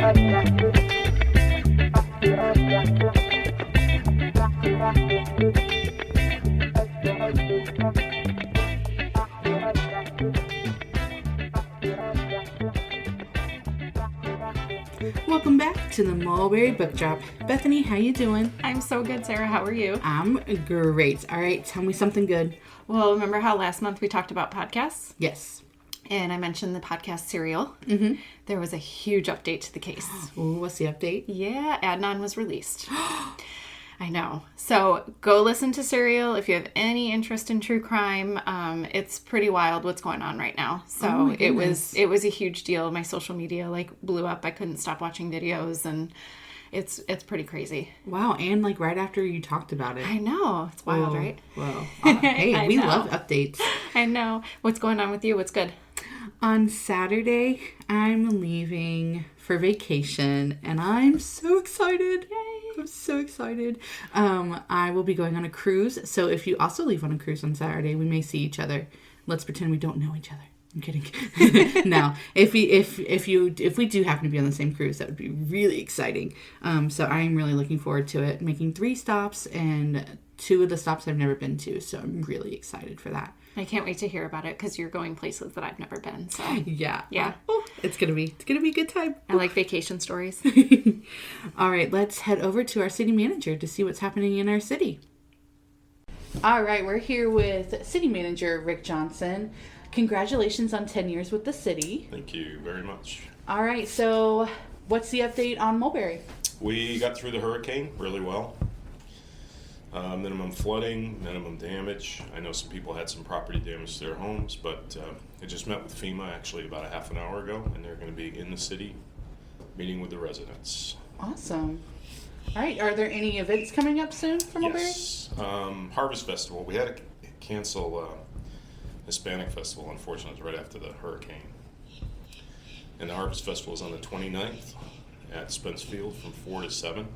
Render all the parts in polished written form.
Welcome back to the Mulberry Book Drop. Bethany, how you doing? I'm so good, Sarah. How are you? I'm great. All right, tell me something good. Well, remember how last month we talked about podcasts? Yes. And I mentioned the podcast Serial. Mm-hmm. There was a huge update to the case. Ooh, what's the update? Yeah, Adnan was released. I know. So go listen to Serial if you have any interest in true crime. It's pretty wild what's going on right now. So it was a huge deal. My social media blew up. I couldn't stop watching videos, and it's pretty crazy. Wow, and right after you talked about it. I know. It's wild, right? Well, hey, we love updates. I know. What's going on with you? What's good? On Saturday, I'm leaving for vacation, and I'm so excited. Yay! I'm so excited. I will be going on a cruise, so if you also leave on a cruise on Saturday, we may see each other. Let's pretend we don't know each other. I'm kidding. No, if we do happen to be on the same cruise, that would be really exciting. So I'm really looking forward to it. Making 3 stops, and 2 of the stops I've never been to, so I'm really excited for that. I can't wait to hear about it because you're going places that I've never been. So yeah. Oh, it's gonna be a good time. I like vacation stories. All right, let's head over to our city manager to see what's happening in our city. All right, we're here with city manager Rick Johnson. Congratulations on 10 years with the city. Thank you very much. All right, so what's the update on Mulberry? We got through the hurricane really well. Minimum flooding, minimum damage. I know some people had some property damage to their homes, but I just met with FEMA actually about a half an hour ago, and they're going to be in the city meeting with the residents. Awesome. All right, are there any events coming up soon for Mulberry? Yes. Harvest Festival. We had to cancel Hispanic Festival, unfortunately, right after the hurricane. And the Harvest Festival is on the 29th at Spence Field from 4 to 7.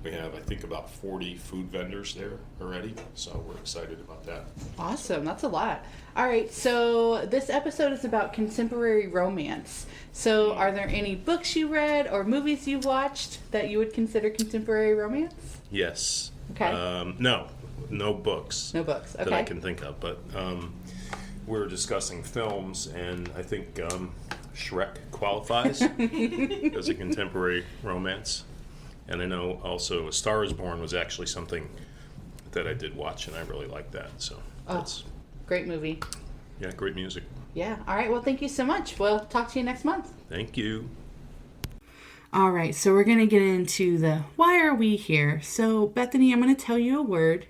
We have, I think, about 40 food vendors there already, so we're excited about that. Awesome. That's a lot. All right, so this episode is about contemporary romance. So are there any books you read or movies you watched that you would consider contemporary romance? Yes. Okay. No books. No books, okay. That I can think of, but we're discussing films, and I think Shrek qualifies as a contemporary romance. And I know also A Star is Born was actually something that I did watch, and I really liked that. So that's great movie. Yeah, great music. Yeah. All right. Well, thank you so much. We'll talk to you next month. Thank you. All right. So we're going to get into the why are we here. So, Bethany, I'm going to tell you a word.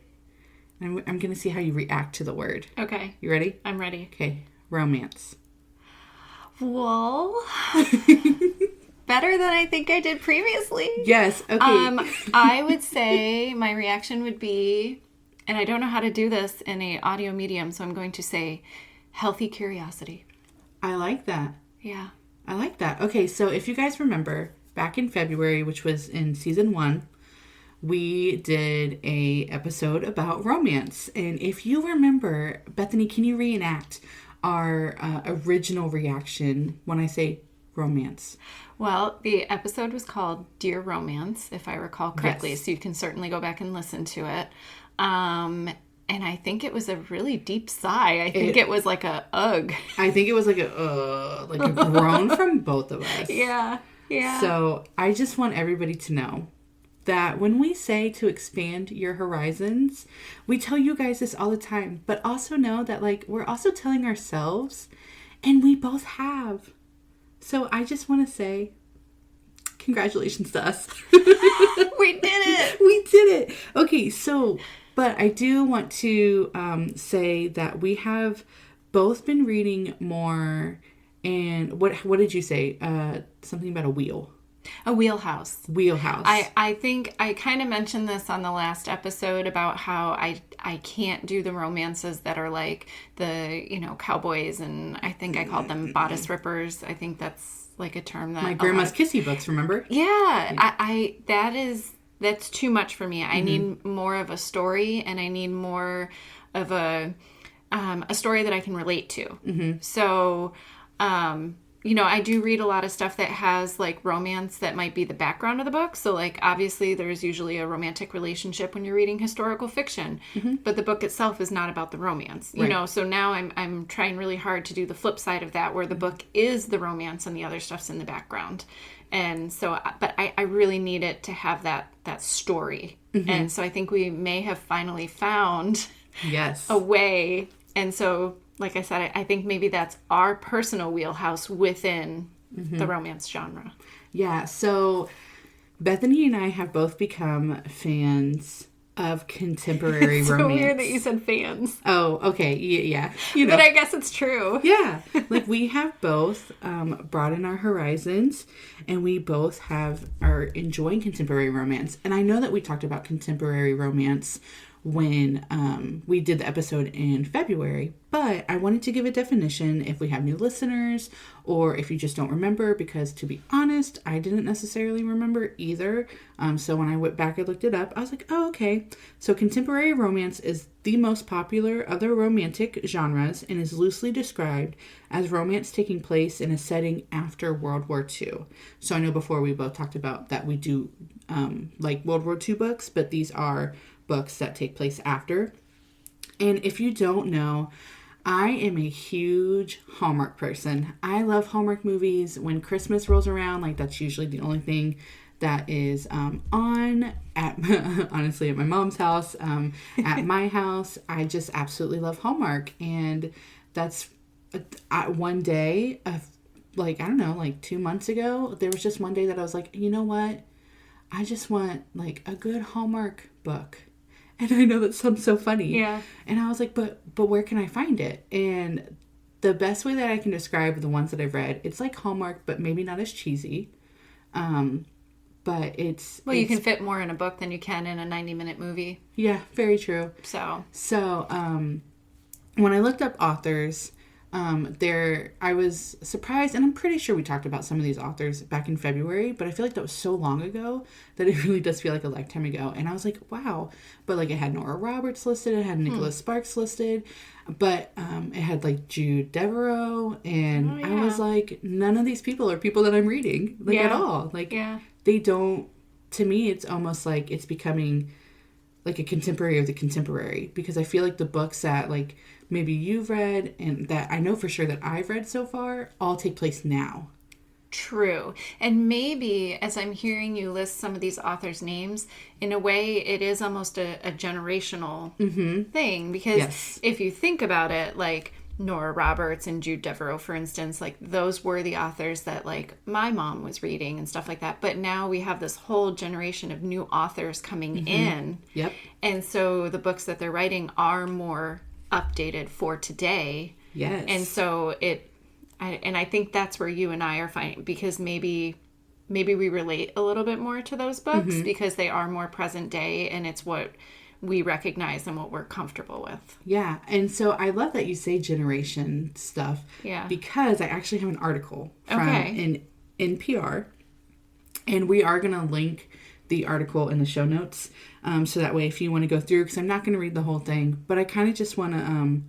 And I'm going to see how you react to the word. Okay. You ready? I'm ready. Okay. Romance. Well... better than I think I did previously. Yes. Okay. I would say my reaction would be, and I don't know how to do this in a audio medium, so I'm going to say healthy curiosity. I like that. Yeah. I like that. Okay, so if you guys remember, back in February, which was in season 1, we did a episode about romance. And if you remember, Bethany, can you reenact our original reaction when I say romance? Well, the episode was called Dear Romance, if I recall correctly, yes. So you can certainly go back and listen to it. And I think it was a really deep sigh. I think it was like a ugh. I think it was like a groan from both of us. Yeah. So I just want everybody to know that when we say to expand your horizons, we tell you guys this all the time, but also know that we're also telling ourselves, and we both have. So I just want to say, congratulations to us. We did it! We did it! Okay, so, but I do want to say that we have both been reading more, and what did you say? Something about a wheel. A wheelhouse. Wheelhouse. I think I kind of mentioned this on the last episode about how I can't do the romances that are like the, cowboys, and I think I called them bodice rippers. I think that's like a term that... My grandma's kissy books, remember? Yeah. That's too much for me. I need more of a story, and I need more of a story that I can relate to. Mm-hmm. So... I do read a lot of stuff that has like romance that might be the background of the book. So like obviously there's usually a romantic relationship when you're reading historical fiction, but the book itself is not about the romance, you know. So now I'm trying really hard to do the flip side of that, where the book is the romance and the other stuff's in the background. And so, but I really need it to have that story. And so I think we may have finally found a way. And so, like I said, I think maybe that's our personal wheelhouse within the romance genre. Yeah, so Bethany and I have both become fans of contemporary it's romance. So weird that you said fans. Oh, okay, yeah. You know. But I guess it's true. Yeah, like we have both broadened our horizons, and we both are enjoying contemporary romance. And I know that we talked about contemporary romance when we did the episode in February, but I wanted to give a definition if we have new listeners or if you just don't remember, because to be honest, I didn't necessarily remember either. So when I went back and looked it up, I was like, oh, okay. So contemporary romance is the most popular of the romantic genres and is loosely described as romance taking place in a setting after World War II. So I know before we both talked about that we do like World War II books, but these are books that take place after. And if you don't know, I am a huge Hallmark person. I love Hallmark movies. When Christmas rolls around, like that's usually the only thing that is on at honestly at my mom's house, at my house. I just absolutely love Hallmark, and that's one day, like I don't know, like 2 months ago, there was just one day that I was like, you know what? I just want like a good Hallmark book. And I know that sounds so funny. Yeah. And I was like, but where can I find it? And the best way that I can describe the ones that I've read, it's like Hallmark, but maybe not as cheesy. But it's... Well, you can fit more in a book than you can in a 90-minute movie. Yeah, very true. So when I looked up authors... I was surprised, and I'm pretty sure we talked about some of these authors back in February, but I feel like that was so long ago that it really does feel like a lifetime ago. And I was like, wow. But like it had Nora Roberts listed, it had Nicholas Sparks listed, but it had like Jude Devereaux, and I was like, none of these people are people that I'm reading at all. Like they don't, to me, it's almost like it's becoming like a contemporary of the contemporary, because I feel like the books that like maybe you've read and that I know for sure that I've read so far all take place now. True. And maybe as I'm hearing you list some of these authors' names, in a way it is almost a generational thing, because if you think about it, like Nora Roberts and Jude Devereaux, for instance, like those were the authors that like my mom was reading and stuff like that. But now we have this whole generation of new authors coming in. Yep. And so the books that they're writing are more updated for today. Yes. And so I think that's where you and I are finding, because maybe we relate a little bit more to those books because they are more present day and it's what we recognize and what we're comfortable with. Yeah. And so I love that you say generation stuff. Yeah. Because I actually have an article from in NPR, and we are going to link the article in the show notes. So that way, if you want to go through, because I'm not going to read the whole thing, but I kind of just want to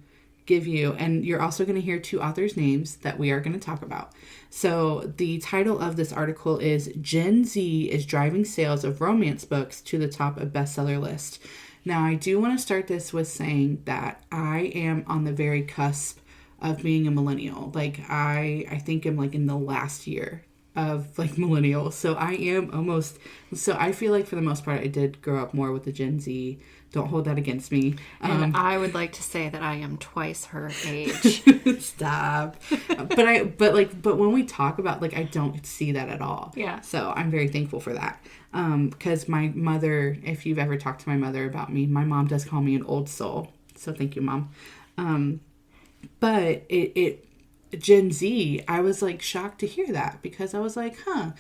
give you, and you're also going to hear two authors' names that we are going to talk about. So the title of this article is Gen Z is Driving Sales of Romance Books to the Top of Bestseller List. Now, I do want to start this with saying that I am on the very cusp of being a millennial. Like, I think I'm like in the last year of like millennial. So I am almost, so I feel like for the most part, I did grow up more with the Gen Z. Don't hold that against me. And I would like to say that I am twice her age. Stop. But when we talk about, like, I don't see that at all. Yeah. So I'm very thankful for that. Because my mother, if you've ever talked to my mother about me, my mom does call me an old soul. So thank you, Mom. But Gen Z, I was like shocked to hear that, because I was like, huh.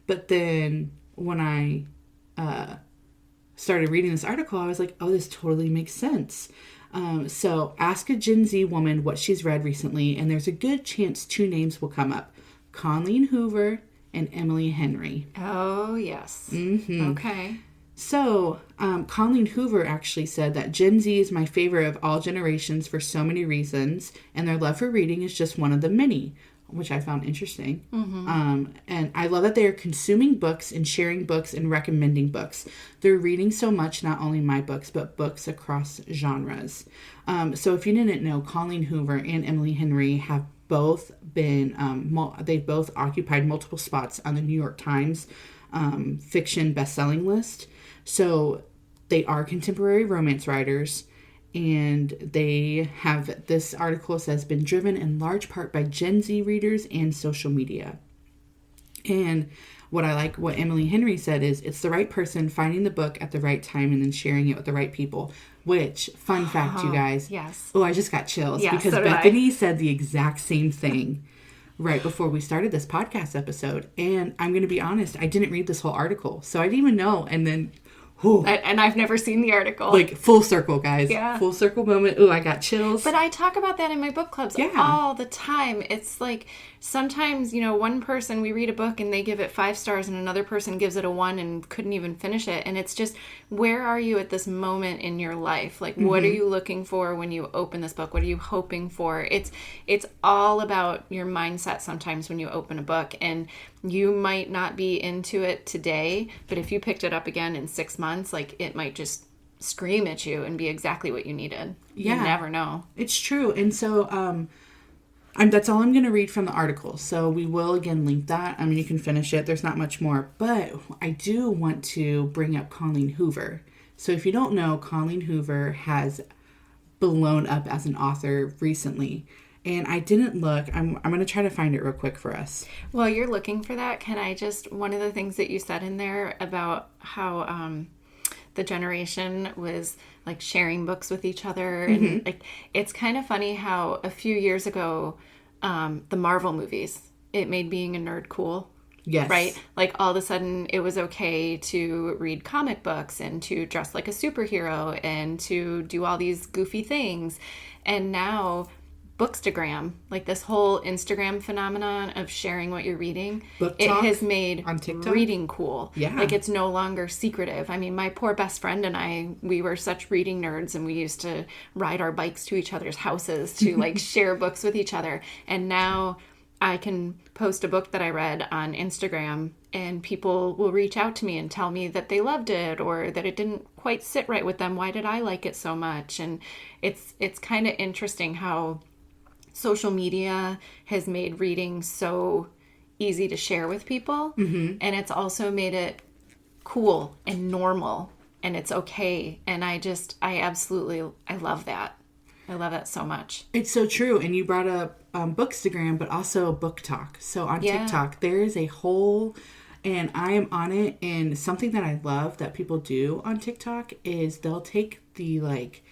But then when I started reading this article, I was like, oh, this totally makes sense. So ask a Gen Z woman what she's read recently, and there's a good chance two names will come up: Colleen Hoover and Emily Henry. Oh, yes. Mm-hmm. Okay. So, Colleen Hoover actually said that Gen Z is my favorite of all generations for so many reasons, and their love for reading is just one of the many. which I found interesting. And I love that they're consuming books and sharing books and recommending books. They're reading so much, not only my books, but books across genres. So if you didn't know, Colleen Hoover and Emily Henry have both been, they've both occupied multiple spots on the New York Times fiction bestselling list. So they are contemporary romance writers. And they have, this article says, been driven in large part by Gen Z readers and social media. And what I like, what Emily Henry said is, it's the right person finding the book at the right time and then sharing it with the right people. Which, fun fact, you guys. Yes. Oh, I just got chills. Yes, because so did Bethany said the exact same thing right before we started this podcast episode. And I'm going to be honest, I didn't read this whole article. So I didn't even know. And then... And I've never seen the article. Like, full circle, guys. Yeah. Full circle moment. Ooh, I got chills. But I talk about that in my book clubs all the time. It's like, sometimes, you know, one person, we read a book and they give it 5 stars and another person gives it a 1 and couldn't even finish it. And it's just, where are you at this moment in your life? Like, what are you looking for when you open this book? What are you hoping for? It's all about your mindset sometimes when you open a book. And you might not be into it today, but if you picked it up again in 6 months, like, it might just scream at you and be exactly what you needed. Yeah. You never know. It's true. And so that's all I'm going to read from the article. So we will, again, link that. I mean, you can finish it. There's not much more. But I do want to bring up Colleen Hoover. So if you don't know, Colleen Hoover has blown up as an author recently. And I didn't look. I'm going to try to find it real quick for us. While you're looking for that, can I just, one of the things that you said in there about how the generation was like sharing books with each other. And like, it's kind of funny how a few years ago, the Marvel movies, it made being a nerd cool. Yes. Right? Like, all of a sudden it was okay to read comic books and to dress like a superhero and to do all these goofy things. And now Bookstagram, like this whole Instagram phenomenon of sharing what you're reading, it has made on TikTok? Reading cool. Yeah. Like, it's no longer secretive. I mean, my poor best friend and I, we were such reading nerds, and we used to ride our bikes to each other's houses to like share books with each other. And now I can post a book that I read on Instagram and people will reach out to me and tell me that they loved it or that it didn't quite sit right with them. Why did I like it so much? And it's kind of interesting how social media has made reading so easy to share with people. And it's also made it cool and normal and it's okay. And I love that. I love that so much. It's so true. And you brought up Bookstagram, but also Book Talk. So on TikTok, there is a whole, and I am on it, and something that I love that people do on TikTok is they'll take the like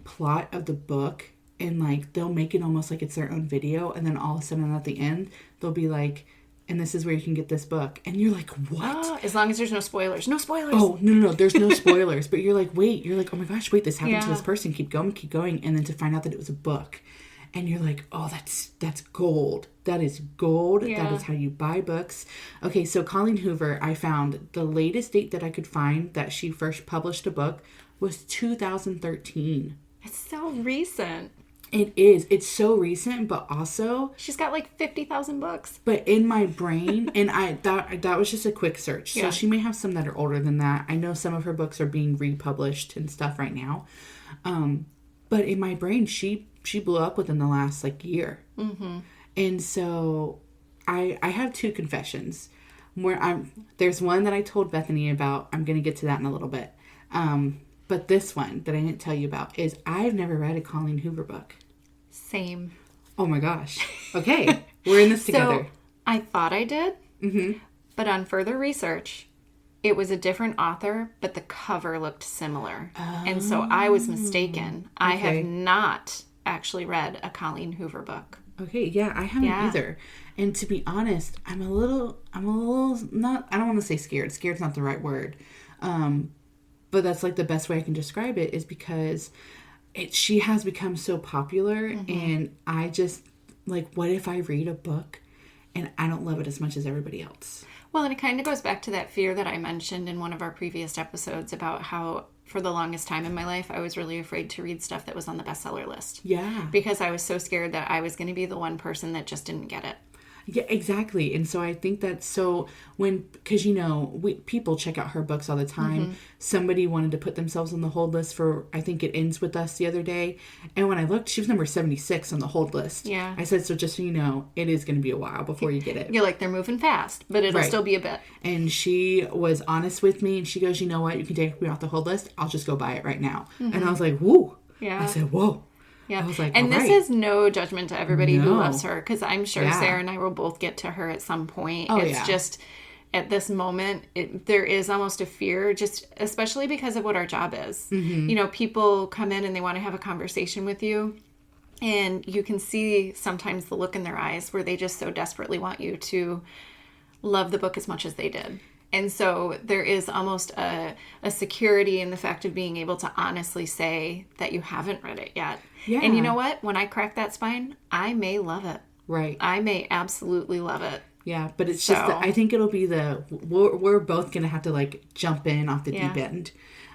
plot of the book and like they'll make it almost like it's their own video, and then all of a sudden at the end they'll be like, and this is where you can get this book, and you're like, what? Oh, as long as there's no spoilers. No spoilers. Oh, no, there's no spoilers. But you're like, wait, oh my gosh, wait, this happened to this person. Keep going, and then to find out that it was a book, and you're like, oh, that's gold. That is gold. Yeah. That is how you buy books. Okay, so Colleen Hoover, I found the latest date that I could find that she first published a book was 2013. It's so recent. It is. It's so recent, but also she's got like 50,000 books. But in my brain, and that was just a quick search. So Yeah. she may have some that are older than that. I know some of her books are being republished and stuff right now. But in my brain, she blew up within the last like year. And so I have 2 confessions. There's one that I told Bethany about. I'm going to get to that in a little bit. But this one that I didn't tell you about is I've never read a Colleen Hoover book. Same. Oh my gosh. Okay. We're in this together. So I thought I did. But on further research, it was a different author, but the cover looked similar. And so I was mistaken. I have not actually read a Colleen Hoover book. Okay, yeah, I haven't either. And to be honest, I'm a little not, I don't want to say scared. Scared's not the right word. But that's like the best way I can describe it is because she has become so popular and I just like, what if I read a book and I don't love it as much as everybody else? Well, and it kind of goes back to that fear that I mentioned in one of our previous episodes about how for the longest time in my life, I was really afraid to read stuff that was on the bestseller list. Yeah. Because I was so scared that I was going to be the one person that just didn't get it. Yeah, exactly. And so I think that's so because, people check out her books all the time. Mm-hmm. Somebody wanted to put themselves on the hold list for, I think It Ends With Us the other day. And when I looked, she was number 76 on the hold list. Yeah. I said, so just so you know, it is going to be a while before you get it. You're like, they're moving fast, but it'll still be a bit. And she was honest with me and she goes, you know what? You can take me off the hold list. I'll just go buy it right now. Mm-hmm. And I was like, whoo. Yeah. I said, whoa. Yeah. I was like, and this is no judgment to everybody who loves her, because I'm sure Sarah and I will both get to her at some point. It's just at this moment, there is almost a fear, just especially because of what our job is. Mm-hmm. People come in and they want to have a conversation with you, and you can see sometimes the look in their eyes where they just so desperately want you to love the book as much as they did. And so there is almost a security in the fact of being able to honestly say that you haven't read it yet. Yeah. And you know what? When I crack that spine, I may love it. Right. I may absolutely love it. Yeah, but it's just, I think it'll be we're both going to have to jump in off the deep end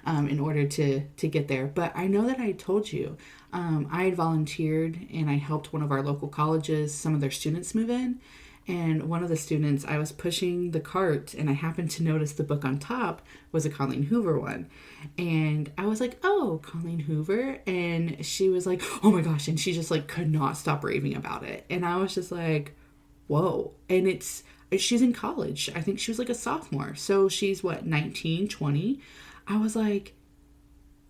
in order to get there. But I know that I told you, I had volunteered and I helped one of our local colleges, some of their students move in. And one of the students, I was pushing the cart and I happened to notice the book on top was a Colleen Hoover one. And I was like, oh, Colleen Hoover. And she was like, oh my gosh. And she just could not stop raving about it. And I was just like, whoa. And she's in college. I think she was a sophomore. So she's 19, 20. I was like,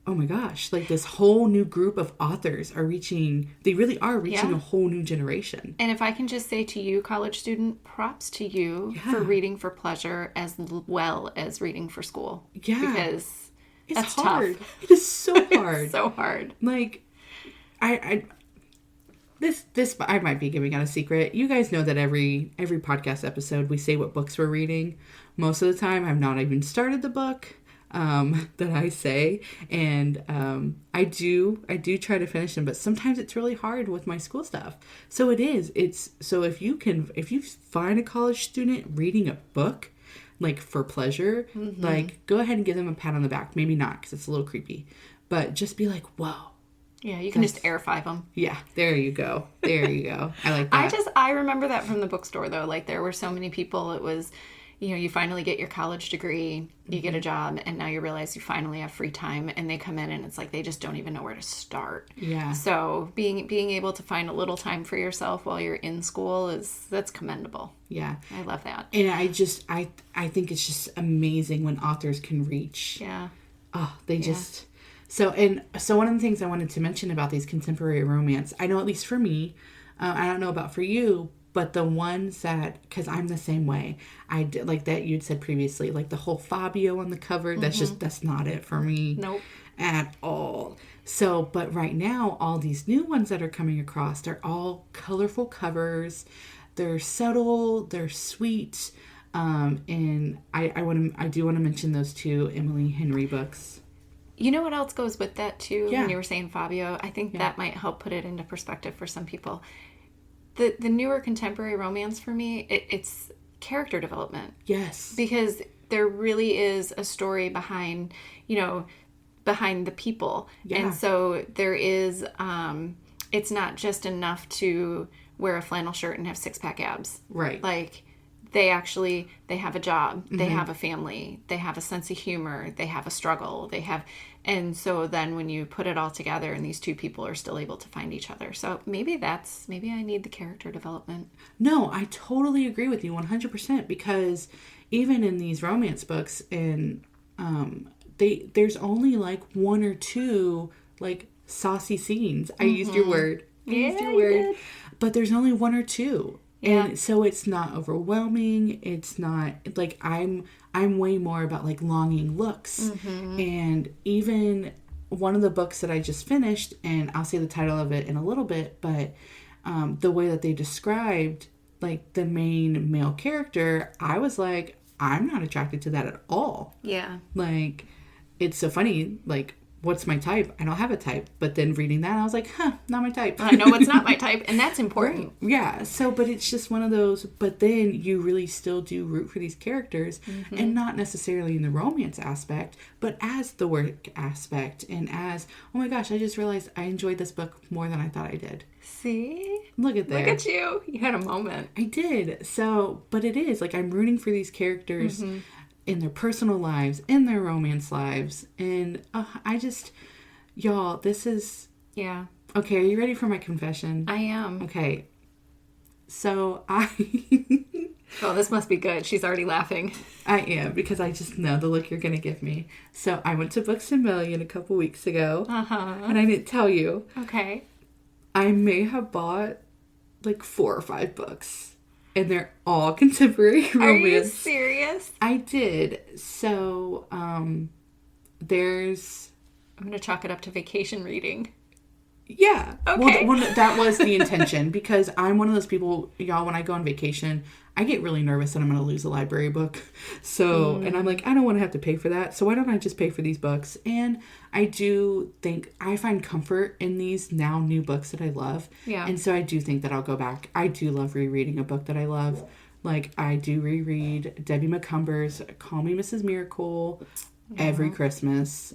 oh my gosh, this whole new group of authors they really are reaching a whole new generation. And if I can just say to you, college student, props to you for reading for pleasure as well as reading for school. Yeah. Because it's hard. Tough. It is so hard. It's so hard. This I might be giving out a secret. You guys know that every podcast episode we say what books we're reading. Most of the time I've not even started the book that I say, and I do try to finish them, but sometimes it's really hard with my school stuff. So if you find a college student reading a book for pleasure, go ahead and give them a pat on the back. Maybe not, because it's a little creepy, but just be like, whoa. Yeah, you can just air five them. Yeah, there you go. There you go. I like that. I remember that from the bookstore, though. There were so many people. It was, you finally get your college degree, you get a job, and now you realize you finally have free time, and they come in and it's they just don't even know where to start. Yeah. So being able to find a little time for yourself while you're in school that's commendable. Yeah. I love that. And I think it's just amazing when authors can reach. Yeah. Oh, they just... So one of the things I wanted to mention about these contemporary romance, I know at least for me, I don't know about for you, but the ones that, because I'm the same way, I did, that you'd said previously, the whole Fabio on the cover, that's not it for me. Nope. At all. So, but right now, all these new ones that are coming across, they're all colorful covers, they're subtle, they're sweet, and I do want to mention those two Emily Henry books. You know what else goes with that, too? Yeah. When you were saying Fabio, I think that might help put it into perspective for some people. The newer contemporary romance for me, it's character development. Yes. Because there really is a story behind the people. Yeah. And so there is, it's not just enough to wear a flannel shirt and have six-pack abs. Right. They have a job, they have a family, they have a sense of humor, they have a struggle, and so then when you put it all together and these two people are still able to find each other. So maybe I need the character development. No, I totally agree with you 100%, because even in these romance books, and there's only one or two saucy scenes. I used your word. You did. But there's only one or two. Yeah. And so it's not overwhelming. It's not I'm way more about longing looks. Mm-hmm. And even one of the books that I just finished, and I'll say the title of it in a little bit, but the way that they described the main male character, I was I'm not attracted to that at all. Yeah. It's so funny, what's my type? I don't have a type. But then reading that, I was like, not my type. I know what's not my type, and that's important. Right. Yeah. So, but it's just one of those, but then you really still do root for these characters, and not necessarily in the romance aspect, but as the work aspect, and as, oh my gosh, I just realized I enjoyed this book more than I thought I did. See? Look at that. Look at you. You had a moment. I did. So, but it is, like, I'm rooting for these characters in their personal lives, in their romance lives, and I just, y'all, this is... Yeah. Okay, are you ready for my confession? I am. Okay. So, Oh, this must be good. She's already laughing. I am, because I just know the look you're going to give me. So, I went to Books A Million a couple weeks ago, and I didn't tell you. Okay. I may have bought, like, 4 or 5 books. And they're all contemporary romance. Are you serious? I did. So, there's... I'm going to chalk it up to vacation reading. Yeah. Okay. Well, that was the intention, because I'm one of those people, y'all, when I go on vacation, I get really nervous that I'm going to lose a library book. So, and I'm like, I don't want to have to pay for that. So why don't I just pay for these books? And I do think I find comfort in these now new books that I love. Yeah. And so I do think that I'll go back. I do love rereading a book that I love. Like, I do reread Debbie Macomber's Call Me Mrs. Miracle every Christmas.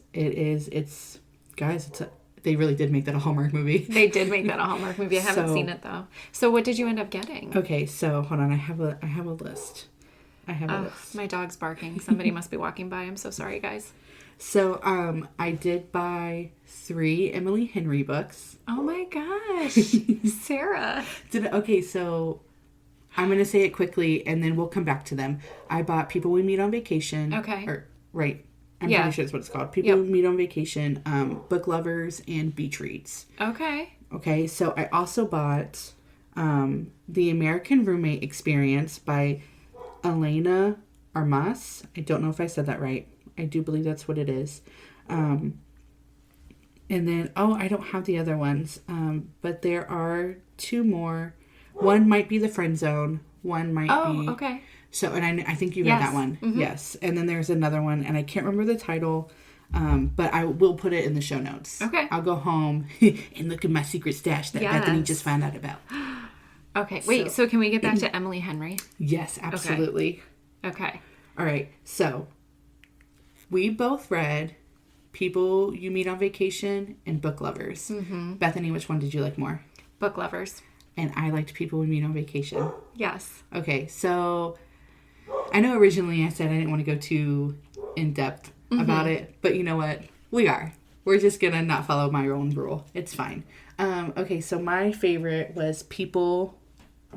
They really did make that a Hallmark movie. They did make that a Hallmark movie. I haven't seen it, though. So what did you end up getting? Okay, so hold on. I have a list. I have a list. My dog's barking. Somebody must be walking by. I'm so sorry, guys. So, I did buy 3 Emily Henry books. Oh my gosh. Sarah. Okay, so I'm going to say it quickly, and then we'll come back to them. I bought People We Meet on Vacation. Okay. Right. I'm pretty sure that's what it's called. People We Meet on Vacation, Book Lovers, and Beach Reads. Okay. Okay, so I also bought The American Roommate Experience by Elena Armas. I don't know if I said that right. I do believe that's what it is. And then, I don't have the other ones. But there are 2 more. One might be The Friend Zone. One might be... Oh, okay. So, and I think you read that one. Mm-hmm. Yes. And then there's another one, and I can't remember the title, but I will put it in the show notes. Okay. I'll go home and look at my secret stash that Bethany just found out about. Okay. Wait, so can we get back to Emily Henry? Yes, absolutely. Okay. All right. So, we both read People You Meet on Vacation and Book Lovers. Mm-hmm. Bethany, which one did you like more? Book Lovers. And I liked People We Meet on Vacation. Yes. Okay, so I know originally I said I didn't want to go too in-depth about it, but you know what? We're just going to not follow my own rule. It's fine. Okay, so my favorite was People...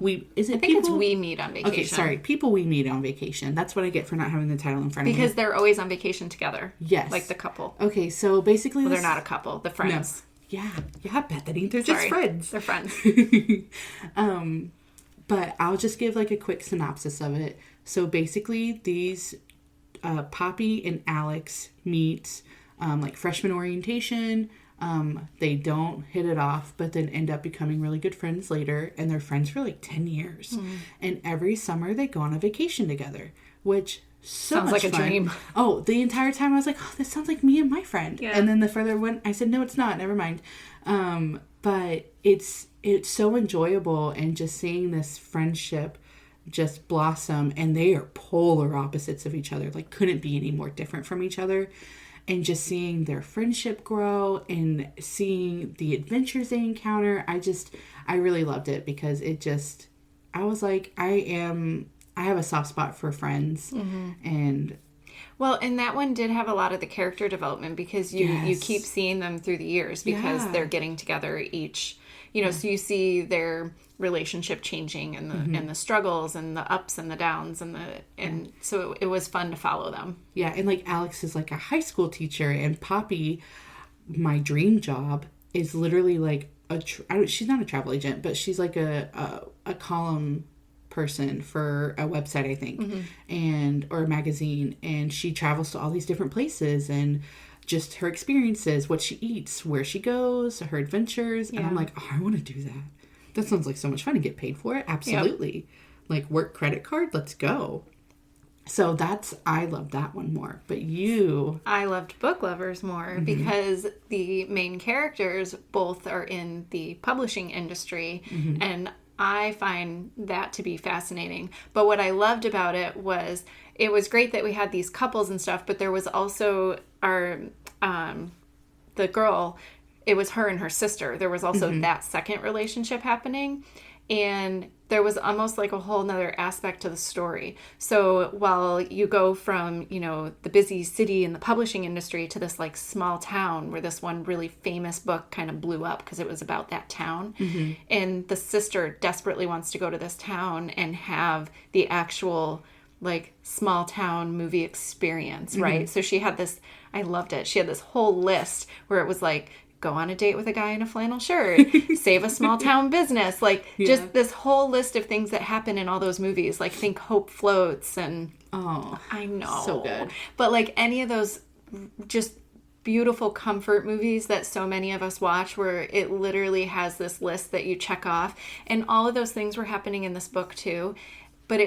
it's We Meet on Vacation. Okay, sorry. People We Meet on Vacation. That's what I get for not having the title in front of me. Because they're always on vacation together. Yes. Like the couple. Okay, so basically... Well, they're not a couple. The friends. No. Yeah, Bethany. They're just friends. They're friends. But I'll just give like a quick synopsis of it. So basically, these Poppy and Alex meet like freshman orientation. They don't hit it off, but then end up becoming really good friends later, and they're friends for like 10 years. And every summer they go on a vacation together, which sounds like a dream. Oh, the entire time I was like, oh, this sounds like me and my friend. Yeah. And then the further went, I said, no, it's not. Never mind. But it's so enjoyable, and just seeing this friendship just blossom, and they are polar opposites of each other. Like, couldn't be any more different from each other. And just seeing their friendship grow and seeing the adventures they encounter, I really loved it, because I was like, I have a soft spot for friends. And well, and that one did have a lot of the character development, because you keep seeing them through the years, because they're getting together each, so you see their relationship changing, and the and the struggles and the ups and the downs and so it was fun to follow them. Yeah, and like Alex is like a high school teacher, and Poppy, my dream job is literally like she's not a travel agent, but she's like a column person for a website, I think, or a magazine, and she travels to all these different places, and just her experiences, what she eats, where she goes, her adventures, and I'm like, oh, I want to do that. That sounds like so much fun, to get paid for it. Absolutely. Yep. Like, work credit card, let's go. So I love that one more. But I loved Book Lovers more because the main characters both are in the publishing industry, and I find that to be fascinating. But what I loved about it was great that we had these couples and stuff, but there was also the girl, it was her and her sister. There was also that second relationship happening. And there was almost like a whole nother aspect to the story. So while you go from, the busy city and the publishing industry to this like small town where this one really famous book kind of blew up because it was about that town. And the sister desperately wants to go to this town and have the actual like small town movie experience, right? So she had this, I loved it. She had this whole list where it was like, go on a date with a guy in a flannel shirt, save a small town business, like just this whole list of things that happen in all those movies, like think Hope Floats and I know, so good. But like any of those just beautiful comfort movies that so many of us watch where it literally has this list that you check off, and all of those things were happening in this book too, but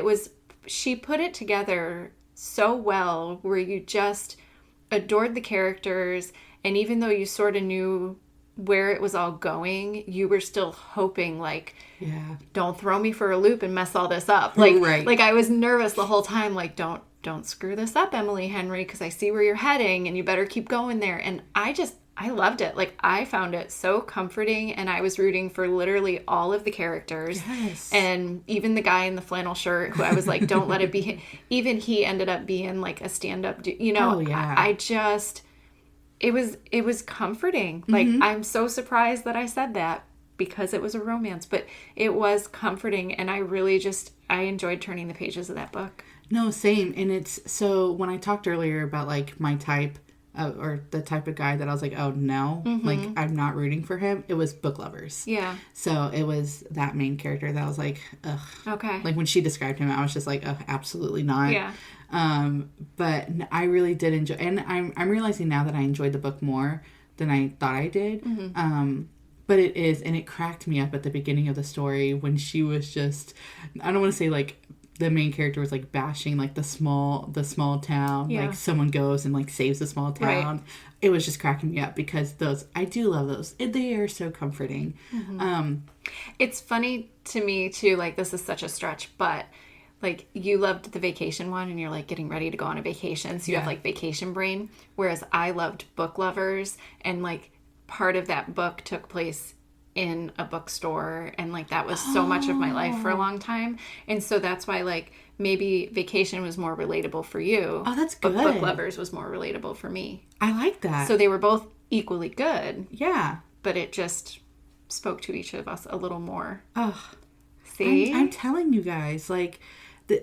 she put it together so well where you just adored the characters. And even though you sort of knew where it was all going, you were still hoping, like, don't throw me for a loop and mess all this up. Like, like I was nervous the whole time, like, don't screw this up, Emily Henry, because I see where you're heading and you better keep going there. And I loved it. Like, I found it so comforting, and I was rooting for literally all of the characters. Yes. And even the guy in the flannel shirt who I was like, don't let it be. Even he ended up being like a stand-up, I just... It was comforting. Like, I'm so surprised that I said that because it was a romance, but it was comforting, and I really I enjoyed turning the pages of that book. No, same. And it's, so when I talked earlier about like my type or the type of guy that I was like, oh no, like I'm not rooting for him, it was Book Lovers. Yeah. So it was that main character that I was like, ugh. Okay. Like when she described him, I was just like, oh, absolutely not. Yeah. But I really did enjoy, and I'm realizing now that I enjoyed the book more than I thought I did. But it is, and it cracked me up at the beginning of the story when she was just, I don't want to say like the main character was like bashing like the small town, like someone goes and like saves the small town. Right. It was just cracking me up because I do love those. They are so comforting. It's funny to me too, like this is such a stretch, but like you loved the vacation one and you're like getting ready to go on a vacation. So you have like vacation brain. Whereas I loved Book Lovers, and like part of that book took place in a bookstore, and like that was so much of my life for a long time. And so that's why like maybe Vacation was more relatable for you. Oh, that's good. But Book Lovers was more relatable for me. I like that. So they were both equally good. Yeah. But it just spoke to each of us a little more. Oh. See? I'm telling you guys, like,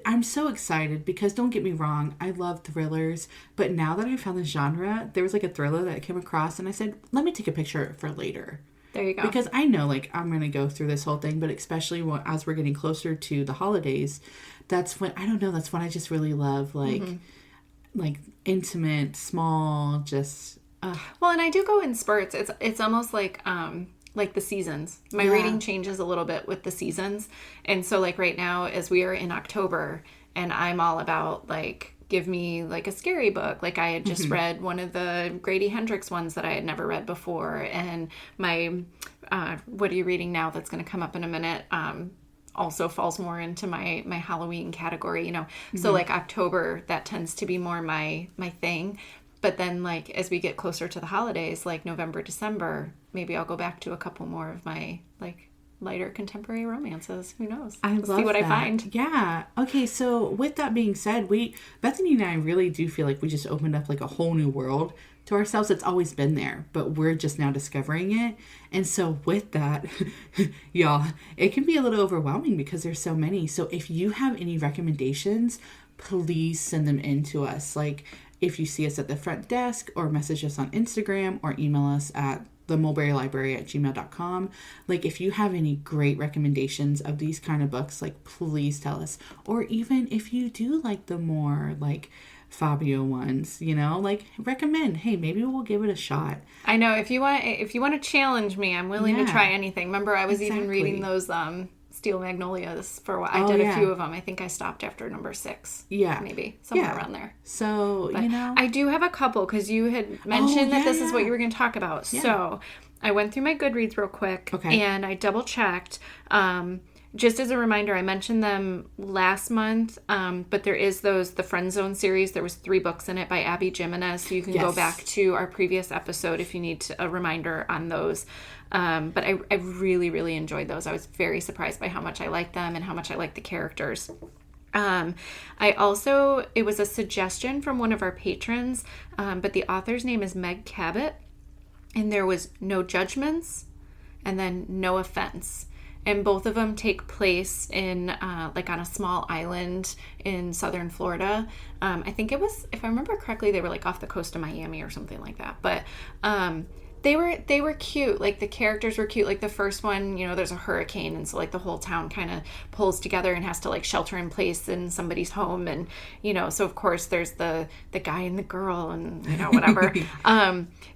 I'm so excited because don't get me wrong, I love thrillers, but now that I found the genre, there was like a thriller that I came across and I said, let me take a picture for later. There you go. Because I know like I'm going to go through this whole thing, but especially as we're getting closer to the holidays, that's when I just really love like intimate, small, just... Well, and I do go in spurts. It's almost like the seasons. My reading changes a little bit with the seasons. And so like right now, as we are in October, and I'm all about like, give me like a scary book. Like I had just read one of the Grady Hendrix ones that I had never read before. And my, what are you reading now that's going to come up in a minute, also falls more into my Halloween category, you know? So like October, that tends to be more my thing. But then, like, as we get closer to the holidays, like November, December, maybe I'll go back to a couple more of my, like, lighter contemporary romances. Who knows? Let's see what I find. Yeah. Okay, so with that being said, Bethany and I really do feel like we just opened up, like, a whole new world to ourselves. It's always been there, but we're just now discovering it. And so with that, y'all, it can be a little overwhelming because there's so many. So if you have any recommendations, please send them in to us. Like, if you see us at the front desk, or message us on Instagram, or email us at themulberrylibrary@gmail.com. Like, if you have any great recommendations of these kind of books, like, please tell us. Or even if you do like the more, like, Fabio ones, you know, like, recommend. Hey, maybe we'll give it a shot. I know. If you want to challenge me, I'm willing to try anything. Remember, I was even reading those Steel Magnolias for a while. I did a few of them. I think I stopped after number 6. Yeah. Maybe. Somewhere around there. So, but I do have a couple because you had mentioned that this is what you were going to talk about. Yeah. So I went through my Goodreads real quick and I double checked. Just as a reminder, I mentioned them last month, but there is the Friend Zone series. There was 3 books in it by Abby Jimenez, so you can go back to our previous episode if you need a reminder on those. But I really, really enjoyed those. I was very surprised by how much I liked them and how much I liked the characters. It was a suggestion from one of our patrons, but the author's name is Meg Cabot, and there was No Judgements and then No Offense. And both of them take place in, on a small island in southern Florida. I think it was, if I remember correctly, they were, off the coast of Miami or something like that. But they were cute. The characters were cute. The first one, there's a hurricane. And so, the whole town kind of pulls together and has to, shelter in place in somebody's home. And, so, of course, there's the guy and the girl and, whatever.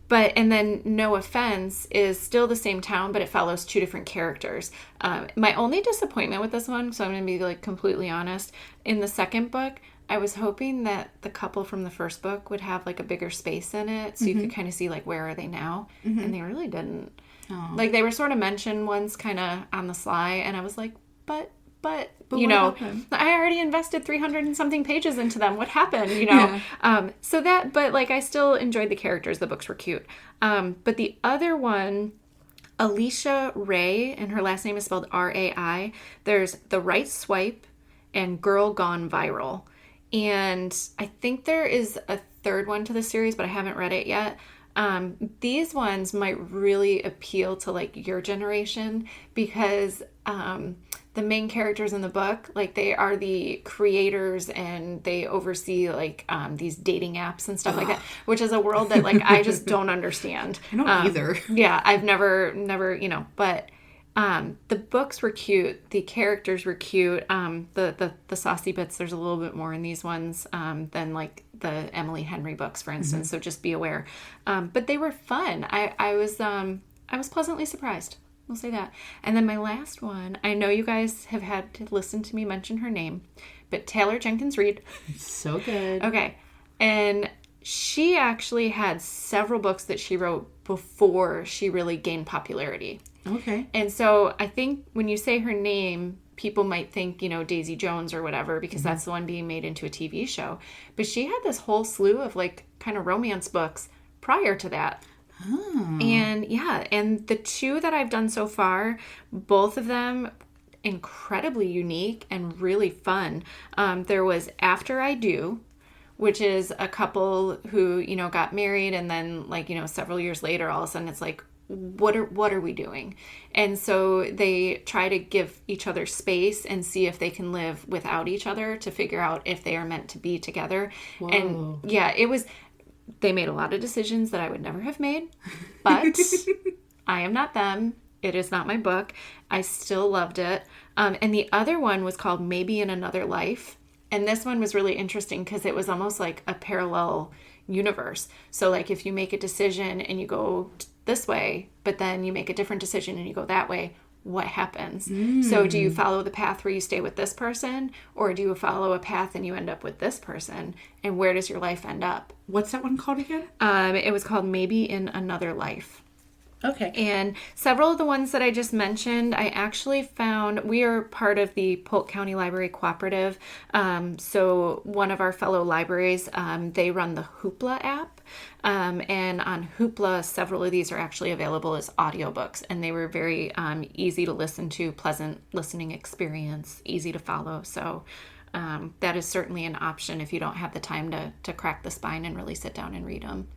And then No Offense is still the same town, but it follows 2 different characters. My only disappointment with this one, so I'm going to be completely honest, in the second book, I was hoping that the couple from the first book would have a bigger space in it so you could kind of see where are they now, and they really didn't. Oh. They were sort of mentioned once kind of on the sly, and I was like, but I already invested 300 and something pages into them. What happened? I still enjoyed the characters. The books were cute. But the other one, Alisha Ray, and her last name is spelled R-A-I. There's The Right Swipe and Girl Gone Viral. And I think there is a third one to the series, but I haven't read it yet. These ones might really appeal to your generation because the main characters in the book, they are the creators and they oversee these dating apps and stuff like that, which is a world that I just don't understand. I don't either. Yeah, I've never, but the books were cute. The characters were cute. The saucy bits, there's a little bit more in these ones than the Emily Henry books, for instance. So just be aware. But they were fun. I was pleasantly surprised. We'll say that. And then my last one, I know you guys have had to listen to me mention her name, but Taylor Jenkins Reid. So good. Okay. And she actually had several books that she wrote before she really gained popularity. Okay. And so I think when you say her name, people might think, Daisy Jones or whatever, because that's the one being made into a TV show. But she had this whole slew of kind of romance books prior to that. Oh. And and the 2 that I've done so far, both of them incredibly unique and really fun. There was After I Do, which is a couple who, got married and then several years later, all of a sudden it's what are we doing? And so they try to give each other space and see if they can live without each other to figure out if they are meant to be together. Whoa. And they made a lot of decisions that I would never have made, but I am not them. It is not my book. I still loved it. And the other one was called Maybe in Another Life. And this one was really interesting because it was almost like a parallel universe. So if you make a decision and you go this way, but then you make a different decision and you go that way, what happens? So do you follow the path where you stay with this person, or do you follow a path and you end up with this person? And where does your life end up? What's that one called again? It was called Maybe in Another Life. Okay. And several of the ones that I just mentioned, I actually found, we are part of the Polk County Library Cooperative. So one of our fellow libraries, they run the Hoopla app. And on Hoopla, several of these are actually available as audiobooks. And they were very easy to listen to, pleasant listening experience, easy to follow. So that is certainly an option if you don't have the time to crack the spine and really sit down and read them.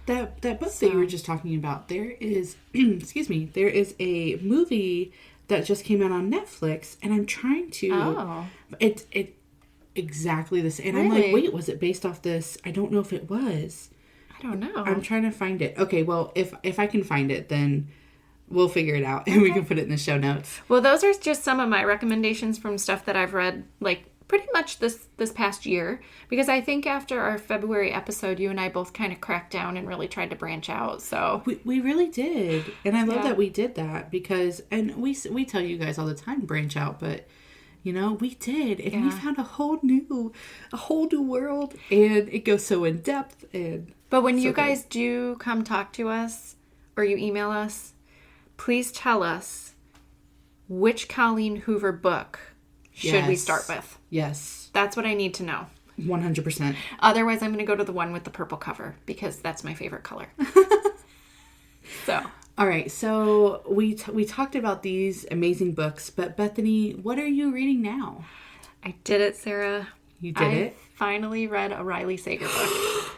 That book that you were just talking about, there is, there is a movie that just came out on Netflix, and I'm trying to, it exactly the same. And really? I'm like, wait, was it based off this? I don't know if it was. I don't know. I'm trying to find it. Okay, well, if I can find it, then we'll figure it out, and we can put it in the show notes. Well, those are just some of my recommendations from stuff that I've read, pretty much this past year, because I think after our February episode, you and I both kind of cracked down and really tried to branch out. So we really did, and I love that we did that, because, and we tell you guys all the time, branch out, but you know, we did, and we found a whole new world, and it goes so in depth. And but when you guys do come talk to us or you email us, please tell us which Colleen Hoover book should we start with. Yes. That's what I need to know. 100%. Otherwise, I'm going to go to the one with the purple cover, because that's my favorite color. So. All right. So we talked about these amazing books, but Bethany, what are you reading now? I did it, Sarah. You did it? I finally read a Riley Sager book.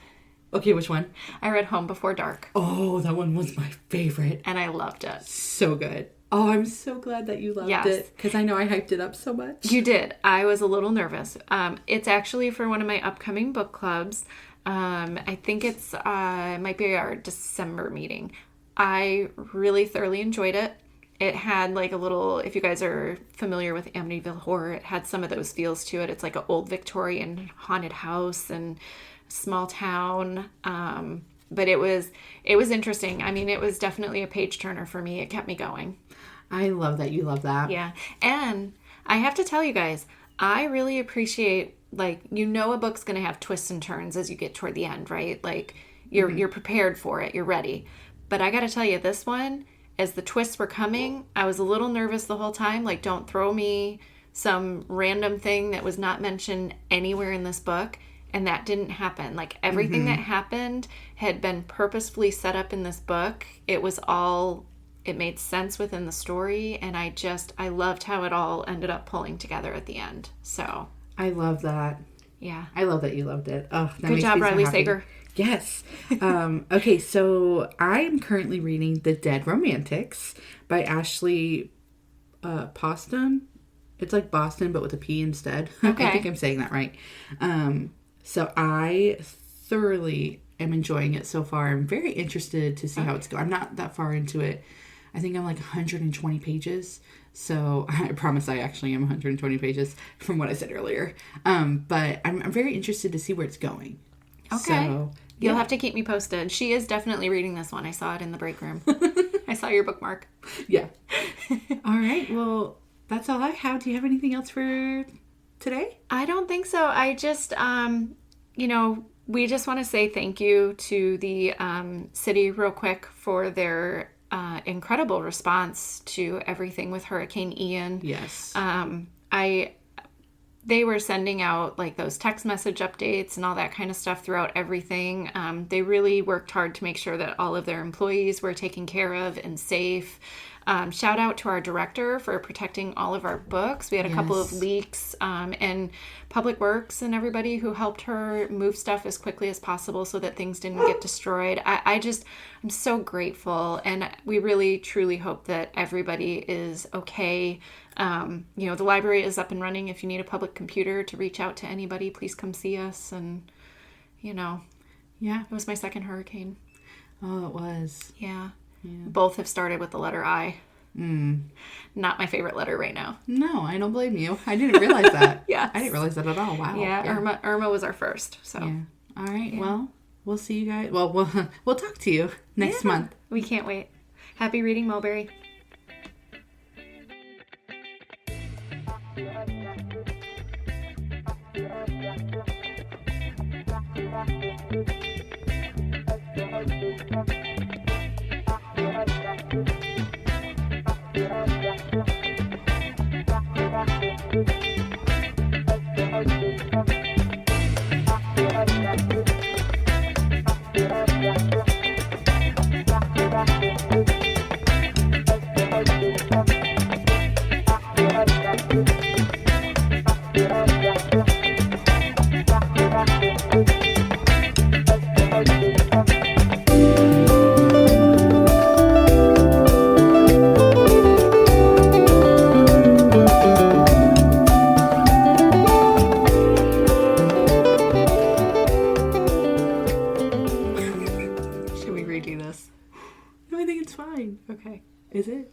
Okay, which one? I read Home Before Dark. Oh, that one was my favorite. And I loved it. So good. Oh, I'm so glad that you loved it, because I know I hyped it up so much. You did. I was a little nervous. It's actually for one of my upcoming book clubs. I think it might be our December meeting. I really thoroughly enjoyed it. It had like a little, if you guys are familiar with Amityville Horror, it had some of those feels to it. It's like an old Victorian haunted house and small town. But it was interesting. I mean, it was definitely a page turner for me. It kept me going. I love that you love that. Yeah. And I have to tell you guys, I really appreciate, like, you know, a book's going to have twists and turns as you get toward the end, right? Like, you're prepared for it. You're ready. But I got to tell you, this one, as the twists were coming, I was a little nervous the whole time. Like, don't throw me some random thing that was not mentioned anywhere in this book. And that didn't happen. Like, everything that happened had been purposefully set up in this book. It made sense within the story. And I loved how it all ended up pulling together at the end. So. I love that. Yeah. I love that you loved it. Oh, that Good job, Riley Sager. Yes. Okay, so I'm currently reading The Dead Romantics by Ashley Poston. It's like Boston, but with a P instead. Okay. I think I'm saying that right. So I thoroughly am enjoying it so far. I'm very interested to see how it's going. I'm not that far into it. I think I'm like 120 pages. So I promise I actually am 120 pages from what I said earlier. But I'm very interested to see where it's going. Okay. So, You'll have to keep me posted. She is definitely reading this one. I saw it in the break room. I saw your bookmark. Yeah. All right. Well, that's all I have. Do you have anything else for today? I don't think so. I just, we just want to say thank you to the city real quick for their incredible response to everything with Hurricane Ian. Yes. They were sending out like those text message updates and all that kind of stuff throughout everything. They really worked hard to make sure that all of their employees were taken care of and safe. Shout out to our director for protecting all of our books. We had a couple of leaks, and Public Works and everybody who helped her move stuff as quickly as possible so that things didn't get destroyed. I'm so grateful, and we really truly hope that everybody is okay. The library is up and running. If you need a public computer to reach out to anybody, please come see us. And it was my second hurricane. Oh, it was. Yeah. Both have started with the letter I. Not my favorite letter right now. No, I don't blame you. I didn't realize that. Yeah, I didn't realize that at all. Wow. Yeah. Irma was our first. So. Yeah. All right. Yeah. Well, we'll see you guys. Well, we'll talk to you next month. We can't wait. Happy reading, Mulberry. I think it's fine. Okay. Is it?